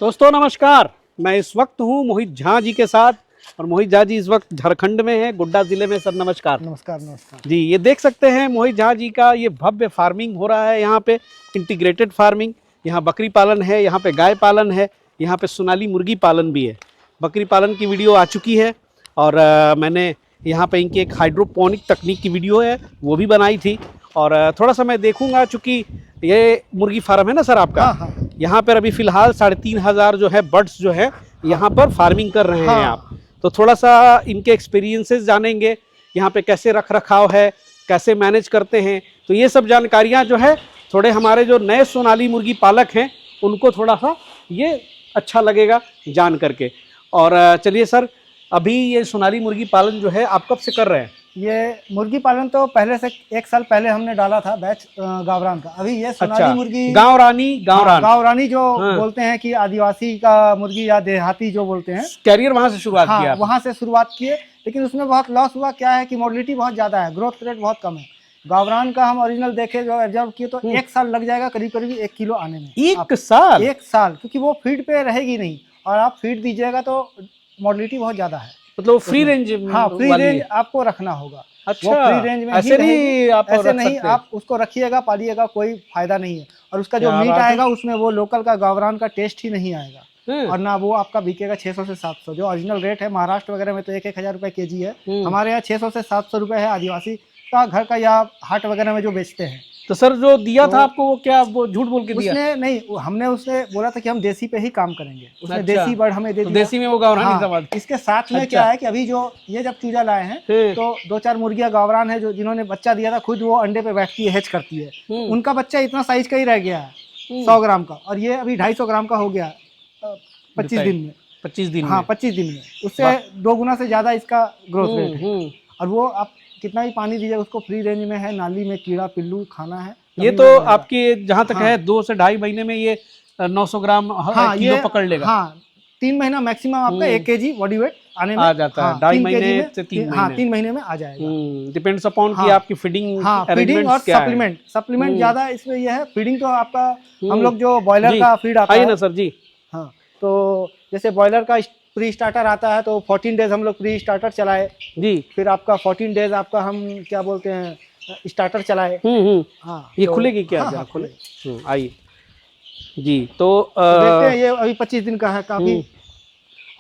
दोस्तों नमस्कार, मैं इस वक्त हूँ मोहित झा जी के साथ और मोहित झा जी इस वक्त झारखंड में है, गोड्डा जिले में। सर नमस्कार। नमस्कार नमस्कार जी, ये देख सकते हैं मोहित झा जी का ये भव्य फार्मिंग हो रहा है। यहाँ पे इंटीग्रेटेड फार्मिंग, यहाँ बकरी पालन है, यहाँ पे गाय पालन है, यहाँ पे सोनाली मुर्गी पालन भी है। बकरी पालन की वीडियो आ चुकी है और मैंने यहाँ पे इनकी एक हाइड्रोपोनिक तकनीक की वीडियो है वो भी बनाई थी। और थोड़ा सा मैं देखूंगा, चूँकि ये मुर्गी फार्म है ना सर आपका। हाँ। यहाँ पर अभी फिलहाल 3500 जो है बर्ड्स जो है यहाँ पर फार्मिंग कर रहे हैं आप। तो थोड़ा सा इनके एक्सपीरियंसेस जानेंगे, यहाँ पे कैसे रख रखाव है, कैसे मैनेज करते हैं। तो ये सब जानकारियाँ जो है थोड़े हमारे जो नए सोनाली मुर्गी पालक हैं उनको थोड़ा सा ये अच्छा लगेगा जान करके। और चलिए सर, अभी ये सोनाली मुर्गी पालन जो है आप कब से कर रहे हैं? ये मुर्गी पालन तो पहले से 1 साल पहले हमने डाला था बैच गावरान का। अभी ये सोनाली मुर्गी गाँव रानी जो बोलते हैं कि आदिवासी का मुर्गी या देहाती जो बोलते हैं, कैरियर वहाँ से शुरुआत किया। वहाँ से शुरुआत किए, लेकिन उसमें बहुत लॉस हुआ। क्या है कि मोर्टलिटी बहुत ज़्यादा है, ग्रोथ रेट बहुत कम है। गावरान का हम ओरिजिनल देखे जो ऑब्जर्व किए तो 1 साल लग जाएगा करीब करीब 1 किलो आने में। 1 साल? 1 साल, क्योंकि वो फीड पे रहेगी नहीं और आप फीड दीजिएगा तो मोर्टलिटी बहुत ज़्यादा है। मतलब फ्री रेंज? हाँ, फ्री रेंज आपको रखना होगा। अच्छा, वो फ्री रेंज में ऐसे नहीं आप ऐसे नहीं आप उसको रखिएगा पालिएगा, कोई फायदा नहीं है। और उसका जो मीट आएगा उसमें वो लोकल का गावरान का टेस्ट ही नहीं आएगा और ना वो आपका बिकेगा 600 से 700। जो ओरिजिनल रेट है महाराष्ट्र वगैरह में तो 1,000 रुपए केजी है, हमारे यहाँ 600 से 700 रुपए है आदिवासी का घर का या हाट वगैरह में जो बेचते हैं। तो सर जो दिया था आपको वो क्या वो झूठ बोल के दिया? उसने नहीं, हमने उसने बोला था कि हम देसी पे ही काम करेंगे। उसने देसी बर्ड हमें दे दिया। देसी में वो गावरान समाज। इसके साथ में क्या है कि अभी जो ये जब चूजा लाए हैं तो 2-4 मुर्गियां गावरान है जो जिन्होंने बच्चा दिया था, खुद वो अंडे पे बैठती है, हैच करती है। उनका बच्चा इतना साइज का ही रह गया है 100 ग्राम का, और ये अभी 250 ग्राम का हो गया 25 दिन में। 25 दिन? हाँ, 25 दिन में। उससे 2 गुना से ज्यादा इसका ग्रोथ रेट है। और वो आप कितना भी पानी दीजिए उसको फ्री रेंज में है। नाली में कीड़ा पिल्लू खाना है। ये तो आपके जहाँ तक है 2 से 2.5 महीने में ये 900 ग्राम किलो पकड़ लेगा। हाँ, 3 महीना मैक्सिमम आपका 1 केजी बॉडी वेट आने में आ जाता है। 2.5 महीने से 3 महीने। हाँ, 3 महीने में आ जाएगा। डिपेंड्स अपॉन कि आपकी फीडिंग और सप्लीमेंट ज्यादा इसमें ये है। फीडिंग तो आपका हम लोग जो बॉयलर का फीड आता है ना सर जी। हाँ, तो जैसे बॉयलर का प्री स्टार्टर आता है तो 14 डेज हम लोग प्री स्टार्टर चलाए जी। फिर आपका 14 डेज आपका हम क्या बोलते हैं स्टार्टर चलाए। हाँ, ये खुलेगी क्या? हाँ, खुले आइए जी। तो देखते हैं, ये अभी 25 दिन का है काफी।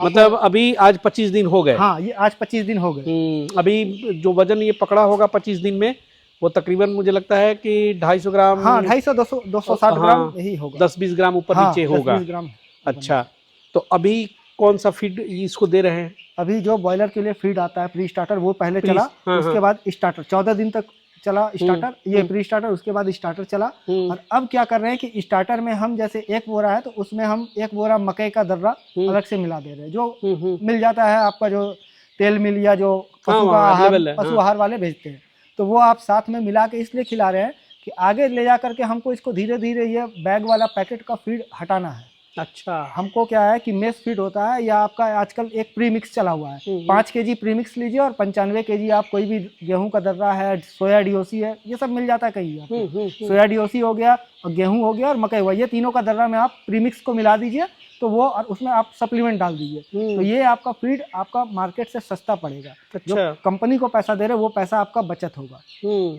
मतलब अभी आज 25 दिन हो गए? हाँ, ये आज 25 दिन हो गए। अभी जो वजन ये पकड़ा होगा 25 दिन में वो तकरीबन मुझे लगता है कि 250 ग्राम। हाँ, 250-260 ग्राम यही होगा। 10-20 ग्राम ऊपर नीचे होगा। अच्छा, तो अभी कौन सा फीड इसको दे रहे हैं? अभी जो बॉयलर के लिए फीड आता है प्री स्टार्टर वो पहले चला। उसके बाद स्टार्टर 14 दिन तक चला स्टार्टर, ये प्री स्टार्टर, उसके बाद स्टार्टर चला। और अब क्या कर रहे हैं कि स्टार्टर में हम जैसे 1 बोरा है तो उसमें हम 1 बोरा मकई का दर्रा अलग से मिला दे रहे हैं, जो मिल जाता है आपका जो तेल मिल या जो पशु आहार वाले भेजते हैं। तो वो आप साथ में मिला के इसलिए खिला रहे हैं कि आगे ले जा करके हमको इसको धीरे धीरे ये बैग वाला पैकेट का फीड हटाना है। अच्छा, हमको क्या है कि मेस फीड होता है या आपका आजकल एक प्री मिक्स चला हुआ है। 5 केजी प्री मिक्स लीजिए और 95 केजी आप कोई भी गेहूं का दर्रा है, सोया डीओसी है, ये सब मिल जाता है कहीं। सोया डीओसी हो गया और गेहूं हो गया और मकई हुआ, ये तीनों का दर्रा में आप प्री मिक्स को मिला दीजिए तो वो, और उसमें आप सप्लीमेंट डाल दीजिए तो ये आपका फीड आपका मार्केट से सस्ता पड़ेगा। अच्छा। जो कंपनी को पैसा दे रहे वो पैसा आपका बचत होगा।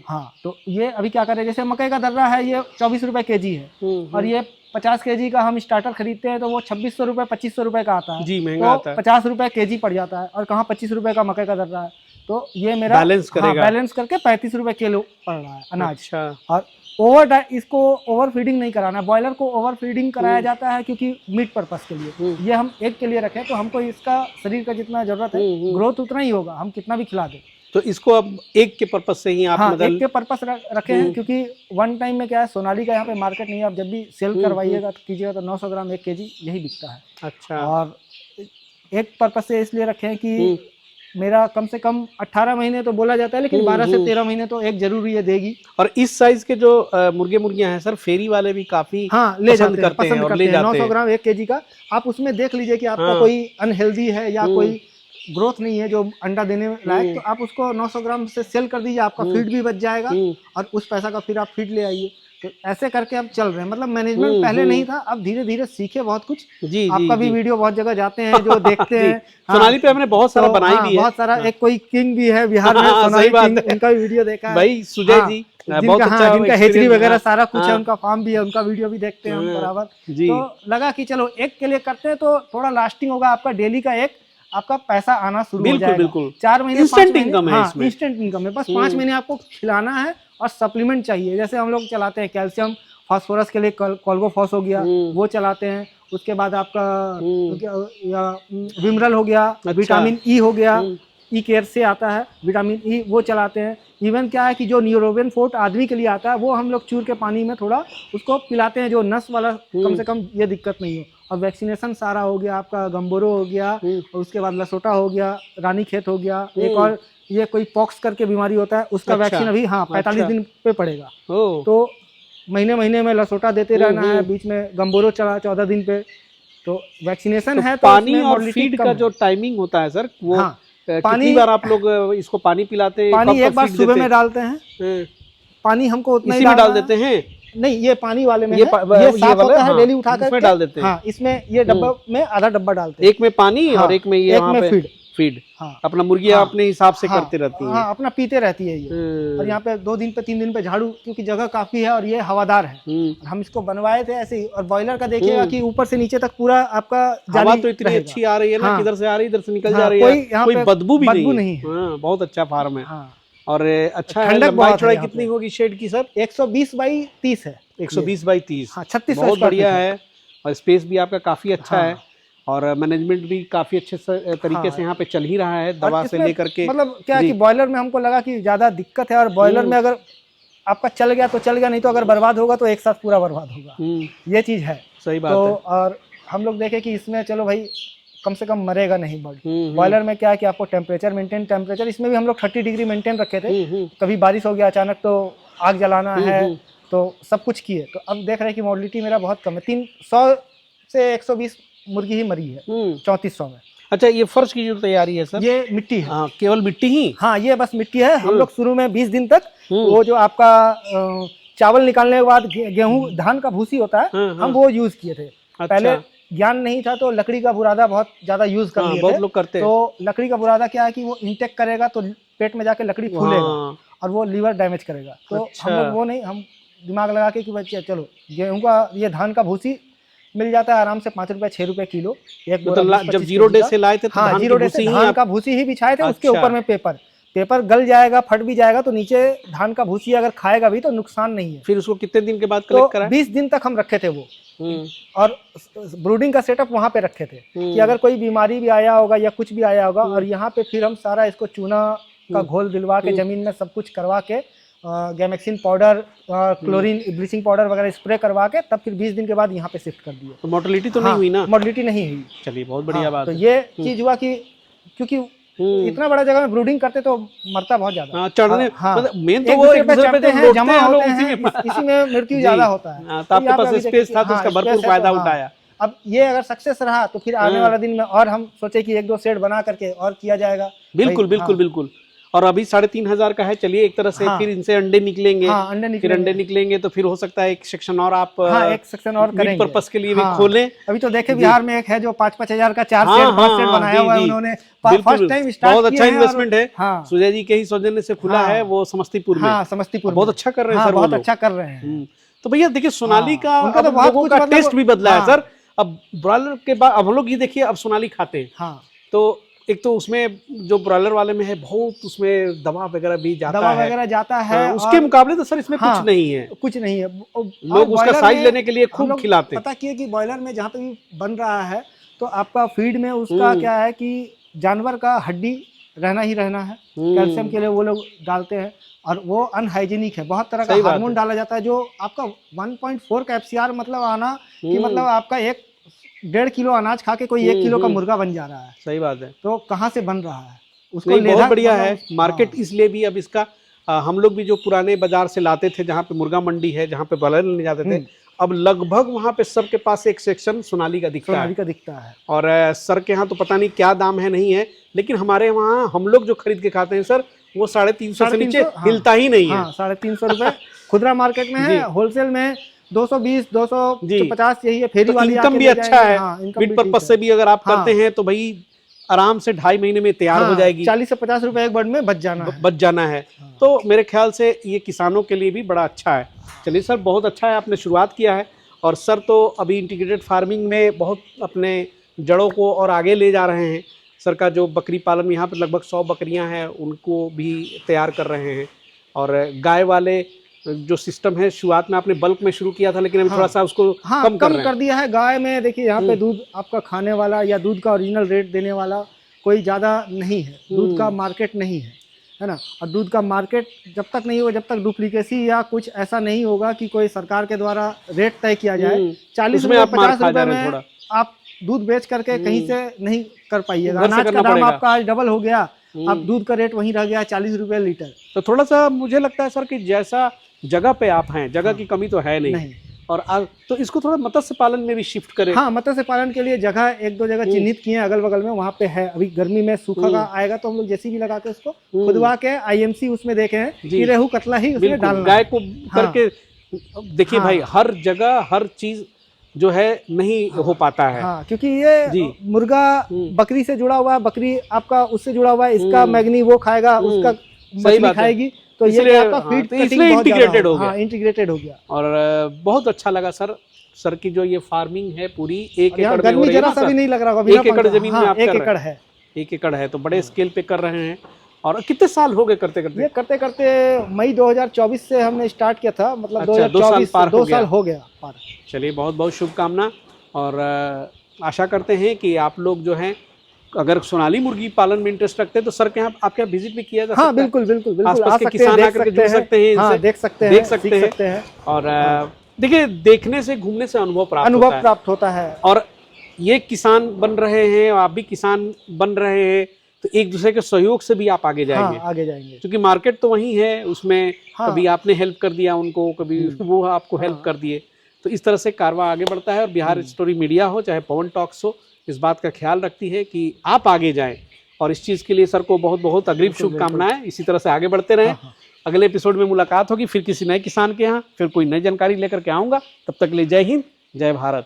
हाँ, तो ये अभी क्या करें, जैसे मकई का दर्रा है ये 24 रुपए केजी है और ये 50 केजी का हम स्टार्टर खरीदते हैं तो वो 2600 रुपए 2500 रुपए का आता है। जी, महंगा आता है। 50 रुपए केजी पड़ जाता है और कहाँ 25 रुपए का मकई का दर्रा है। तो ये मेरा बैलेंस करके 35 रुपए किलो पड़ रहा है अनाज। अच्छा। और इसको ओवर फीडिंग नहीं कराना। बॉयलर को ओवर फीडिंग कराया जाता है क्योंकि मीट पर्पस के लिए। ये हम एक के लिए रखें तो हमको इसका शरीर का जितना जरूरत है ग्रोथ उतना ही होगा, हम कितना भी खिला दें। तो इसको अब एक के पर्पस से ही आप एक के पर्पस रखे हैं क्योंकि वन टाइम में क्या है, सोनाली का यहाँ पे मार्केट नहीं है। आप जब भी सेल करवाइएगा तो कीजिएगा तो 900 ग्राम 1 केजी यही बिकता है। अच्छा। और एक पर्पस से इसलिए रखे हैं कि मेरा कम से कम 18 महीने तो बोला जाता है, लेकिन 12 से 13 महीने तो एक जरूरी ये देगी। और इस साइज के जो मुर्गियां हैं सर, फेरी वाले भी काफी ले जाते हैं, पसंद करते हैं। 900 ग्राम 1 केजी का आप उसमें देख लीजिए कि आपका कोई अनहेल्दी है या कोई ग्रोथ नहीं है जो अंडा देने लायक, तो आप उसको 900 ग्राम से सेल कर दीजिए, आपका फीड भी बच जाएगा और उस पैसा का फिर आप फीड ले आइए। तो ऐसे करके अब चल रहे हैं, मतलब मैनेजमेंट पहले नहीं था, अब धीरे धीरे सीखे बहुत कुछ। जी आपका भी वीडियो बहुत जगह जाते हैं जो देखते हैं। सोनाली पे हमने बहुत सारा बनाई भी है, बहुत सारा। एक कोई किंग भी है बिहार में, सोनाली किंग, उनका भी वीडियो देखा है भाई, सुजय जी बहुत अच्छा, जिनका हेचरी वगैरह सारा कुछ है, उनका फार्म भी है, उनका वीडियो भी देखते हैं हम बराबर। तो लगा कि चलो एक के लिए करते हैं तो थोड़ा लास्टिंग होगा, आपका डेली का एक आपका पैसा आना शुरू हो जाएगा। बिल्कुल 4 महीने इंस्टेंट इनकम है इसमें, इंस्टेंट इनकम है। बस 5 महीने आपको खिलाना है और सप्लीमेंट चाहिए। जैसे हम लोग चलाते हैं कैल्शियम फास्फोरस के लिए कोल्गोफॉस हो गया, वो चलाते हैं। उसके बाद आपका विमरल हो गया, विटामिन ई हो गया, ई केयर से आता है विटामिन ई, वो चलाते हैं। इवन क्या है कि जो न्यूरोबिन फोर्ट आदमी के लिए आता है वो हम लोग चूर के पानी में थोड़ा उसको पिलाते हैं, जो नस वाला कम से कम ये दिक्कत नहीं हो। और वैक्सीनेशन सारा हो गया आपका, गम्बोरो हो गया, और उसके बाद लसोटा हो गया, रानीखेत हो गया, एक और ये कोई पॉक्स करके बीमारी होता है उसका वैक्सीन अभी 45 दिन पे पड़ेगा। तो महीने महीने में लसोटा देते रहना है, बीच में गम्बोरो चला 14 दिन पे। तो वैक्सीनेशन है। तो पानी और फीड का जो टाइमिंग होता है सर, वो कितनी बार आप लोग इसको पानी पिलाते हैं? पानी एक बार सुबह में डालते हैं, पानी हमको उतना ही डाल देते हैं। नहीं, ये पानी वाले में ये साफ होता है, डेली उठा कर डाल देते हैं। हाँ, इसमें ये डब्बा में आधा डब्बा डालते हैं, एक में पानी और एक में ये वहाँ पे फीड। अपना मुर्गियाँ अपने हिसाब से करते रहती हैं। हाँ, अपना पीते रहती है ये। और यहाँ पे 2 दिन पे 3 दिन पे झाड़ू, क्योंकि जगह काफी है और ये हवादार है। हम इसको बनवाए थे ऐसे ही। और बॉयलर का देखिएगा कि ऊपर से नीचे तक पूरा आपका हवा तो इतनी अच्छी आ रही है ना, किधर से आ रही है इधर से निकल जा रही है, कोई बदबू भी नहीं है। बहुत अच्छा फार्म है और अच्छा है। लंबाई चौड़ाई कितनी होगी शेड की सर? 120 बाई 30 है। 120 बाई 30, 36 बहुत बढ़िया है। और स्पेस भी आपका काफी अच्छा है और मैनेजमेंट भी काफी अच्छे तरीके से यहाँ पे चल ही रहा है, दवा से लेकर के। मतलब क्या कि बॉयलर में हमको लगा कि ज्यादा दिक्कत है, और बॉयलर में अगर आपका चल गया तो चल गया, नहीं तो अगर बर्बाद होगा तो एक साथ पूरा बर्बाद होगा। ये चीज है। सही बात है। और हम लोग देखे कि इसमें चलो भाई कम से कम मरेगा नहीं बर्ड। बॉयलर में क्या है कि आपको टेम्परेचर इसमें भी हम लोग 30 डिग्री मेंटेन रखे थे। कभी बारिश हो गया अचानक तो आग जलाना है, तो सब कुछ किए। तो अब देख रहे हैं कि मोर्टिलिटी मेरा बहुत कम है, 300 से 120 मुर्गी ही मरी है 3400 में। अच्छा, ये फर्श की जो तैयारी है सर, ये मिट्टी है? केवल मिट्टी ही? हाँ, ये बस मिट्टी है। हम लोग शुरू में 20 दिन तक वो जो आपका चावल निकालने के बाद गेहूं धान का भूसी होता है, हम वो यूज किए थे। पहले ज्ञान नहीं था तो लकड़ी का बुरादा बहुत ज्यादा यूज कर लिए बहुत लोग करते हैं। तो लकड़ी का बुरादा क्या है कि वो इंटेक करेगा तो पेट में जाके लकड़ी फूलेगा और वो लीवर डैमेज करेगा। तो हम लोग वो नहीं, हम दिमाग लगा के कि बच्चे चलो गेहूं का ये धान का भूसी मिल जाता है आराम से 5 रुपए 6 रुपए किलो एक बोरा। जब 0 डे से लाए थे तो हाँ, 0 डे से धान का भूसी ही बिछाए थे। उसके ऊपर में पेपर गल जाएगा, फट भी जाएगा तो नीचे धान का भूसी अगर खाएगा भी तो नुकसान नहीं है। फिर उसको कितने दिन के बाद कलेक्ट करा? 20 दिन तक हम रखे थे वो, और ब्रूडिंग का सेटअप वहां पे रखे थे कि अगर कोई बीमारी भी आया होगा या कुछ भी आया होगा। और यहाँ पे फिर हम सारा इसको चूना का घोल दिलवा के जमीन में सब कुछ करवा के gammexane powder, chlorine, bleaching powder वगैरह स्प्रे करवा के तब फिर 20 दिन के बाद यहाँ पे शिफ्ट कर दिए। तो मोर्टिलिटी तो नहीं हुई ना? मोर्टिलिटी नहीं हुई। चलिए, बहुत बढ़िया बात है। तो ये चीज हुआ कि क्योंकि इतना बड़ा जगह में ब्रूडिंग करते तो मरता बहुत ज्यादा। चढ़ने मेन तो वो एक दूसरे पे हैं, जमा होते हैं, इसी में मृत्यु ज्यादा होता है। तो आपके पास स्पेस था तो उसका भरपूर फायदा उठाया। अब ये अगर सक्सेस रहा तो फिर आने वाला दिन में और हम सोचे कि 1-2 शेड बना करके और किया जाएगा। बिल्कुल। और अभी 3500 का है। चलिए, एक तरह से फिर इनसे अंडे निकलेंगे। फिर अंडे निकलेंगे तो फिर हो सकता है एक सेक्शन और आप एक सेक्शन और करेंगे, पर्पस के लिए भी खोलें। अभी तो देखे बिहार में एक है जो 5-5 हजार का 4 शेड बनाया हुआ है उन्होंने, फर्स्ट टाइम स्टार्ट बहुत अच्छा इन्वेस्टमेंट है। सुजय जी के ही सौजन्य से खुला है वो समस्तीपुर में। समस्तीपुर बहुत अच्छा कर रहे हैं सर, बहुत अच्छा कर रहे हैं। तो भैया देखिए, सोनाली का लोगों का टेस्ट भी बदला है सर। अब ब्रॉयलर के बाद अब लोग ये देखिए, अब सोनाली खाते हैं तो एक तो उसमें जो ब्रॉयलर वाले में है बहुत, उसमें दवा वगैरह भी जाता है। उसके मुकाबले तो सर इसमें कुछ नहीं है। लोग उसका साइज लेने के लिए खूब खिलाते हैं। पता किए कि बॉयलर में जहाँ पे भी बन रहा है तो आपका फीड में उसका क्या है कि जानवर का हड्डी रहना ही रहना है। कैल्शियम के लिए वो लोग डालते हैं और वो अनहाइजीनिक है। बहुत तरह का हार्मोन डाला जाता है जो आपका 1.4 का FCR मतलब आना कि मतलब आपका 1.5 किलो अनाज खा के कोई 1 किलो का मुर्गा बन जा रहा है। सही बात है। तो कहाँ से बन रहा है उसको? बहुत बढ़िया है मार्केट। इसलिए भी अब इसका हम लोग भी जो पुराने बाजार से लाते थे, जहाँ पे मुर्गा मंडी है, जहाँ पे ब्रॉयलर ले जाते थे, अब लगभग वहाँ पे सबके पास एक सेक्शन सोनाली का दिखता है। और सर के यहाँ तो पता नहीं क्या दाम है नहीं है, लेकिन हमारे वहाँ हम लोग जो खरीद के खाते हैं सर वो 350 से नीचे 350, हिलता ही नहीं है। हाँ 350 रुपए खुदरा मार्केट में है, होलसेल में 220 250 यही है। फेरी तो वाली इनकम आके भी ले अच्छा जाएंगे। है, हाँ, इनकम मीट भी पर्पज ठीक से है। भी अगर आप हाँ। करते हैं तो भाई आराम से 2.5 महीने में तैयार हो जाएगी। 40 से 50 रुपए एक बर्ड में बच जाना है। बच जाना है। तो मेरे ख्याल से ये किसानों के लिए भी बड़ा अच्छा है। चलिए सर, बहुत अच्छा है, आपने शुरुआत किया है। और सर तो अभी इंटीग्रेटेड फार्मिंग में बहुत अपने जड़ों को और आगे ले जा रहे हैं। सर का जो बकरी पालन, यहाँ पर लगभग 100 बकरियां हैं, उनको भी तैयार कर रहे हैं। और गाय वाले जो सिस्टम है, शुरुआत में आपने बल्क में शुरू किया था, लेकिन अभी थोड़ा सा उसको कम कर दिया है। गाय में देखिए यहाँ पे दूध आपका खाने वाला या दूध का ओरिजिनल रेट देने वाला कोई ज़्यादा नहीं है, दूध का मार्केट नहीं है ना। और दूध का मार्केट जब तक नहीं होगा, जब तक डुप्लीकेसी या कुछ ऐसा नहीं होगा कि कोई सरकार के द्वारा रेट तय किया जाए, 40 रुपये 50 रुपये में आप दूध बेच करके कहीं से नहीं कर पाइएगा। अनाज का दाम आपका आज डबल हो गया, अब दूध का रेट वहीं रह गया 40 रुपये लीटर। तो थोड़ा सा मुझे लगता है सर कि जैसा जगह पे आप हैं, जगह की कमी तो है नहीं। और तो इसको थोड़ा मत्स्य पालन में भी शिफ्ट करें। हाँ, मत्स्य पालन के लिए जगह 1-2 जगह चिन्हित किए हैं अगल बगल में, वहाँ पे है। अभी गर्मी में सूखा का आएगा तो हम लोग जेसीबी लगा के उसको खुदवा के आईएमसी उसमें देखे हैं कि रेहू कतला ही उसमें डालना, गाय को करके देखिए भाई, हर जगह हर चीज जो है नहीं हो पाता है। हाँ, क्योंकि ये मुर्गा बकरी से जुड़ा हुआ है, बकरी आपका उससे जुड़ा हुआ है, इसका मैग्नी वो खाएगा, उसका मछली खाएगी, तो ये आपका फीड इसलिए इंटीग्रेटेड हो गया। इंटीग्रेटेड हो गया। और बहुत अच्छा लगा सर की जो ये फार्मिंग है पूरी 1 एकड़ में हो रही है ना सर? नहीं लग रहा होगा, 1 एकड़ जमीन में आप 1 एकड़ है। 1 एकड़ है तो बड़े स्केल पे कर रहे हैं। और कितने साल हो गए करते करते? ये करते करते मई 2024 से हमने स्टार्ट किया था, मतलब 2024 2 साल हो गया पार। चलिए, बहुत बहुत शुभकामना। और आशा करते हैं कि आप लोग जो हैं, अगर सोनाली मुर्गी पालन में इंटरेस्ट रखते हैं तो सर के यहाँ आपके यहाँ विजिट भी किया जा सकता है। हाँ, बिल्कुल आसपास के किसान आकर जुड़ सकते हैं, हाँ, देख सकते हैं। और देखिए, देखने से, घूमने से अनुभव प्राप्त होता है। और ये किसान बन रहे हैं, आप भी किसान बन रहे हैं, तो एक दूसरे के सहयोग से भी आप आगे जाएंगे। आगे जाएंगे, क्योंकि मार्केट तो वही है, उसमें कभी आपने हेल्प कर दिया उनको, कभी वो आपको हेल्प कर दिए, तो इस तरह से कारवां आगे बढ़ता है। और बिहार स्टोरी मीडिया हो चाहे पवन टॉक्स हो, इस बात का ख्याल रखती है कि आप आगे जाएं। और इस चीज़ के लिए सर को बहुत बहुत अग्रिम शुभकामनाएं। इसी तरह से आगे बढ़ते रहें। अगले एपिसोड में मुलाकात होगी फिर किसी नए किसान के यहाँ, फिर कोई नई जानकारी लेकर के आऊँगा। तब तक के लिए जय हिंद, जय भारत।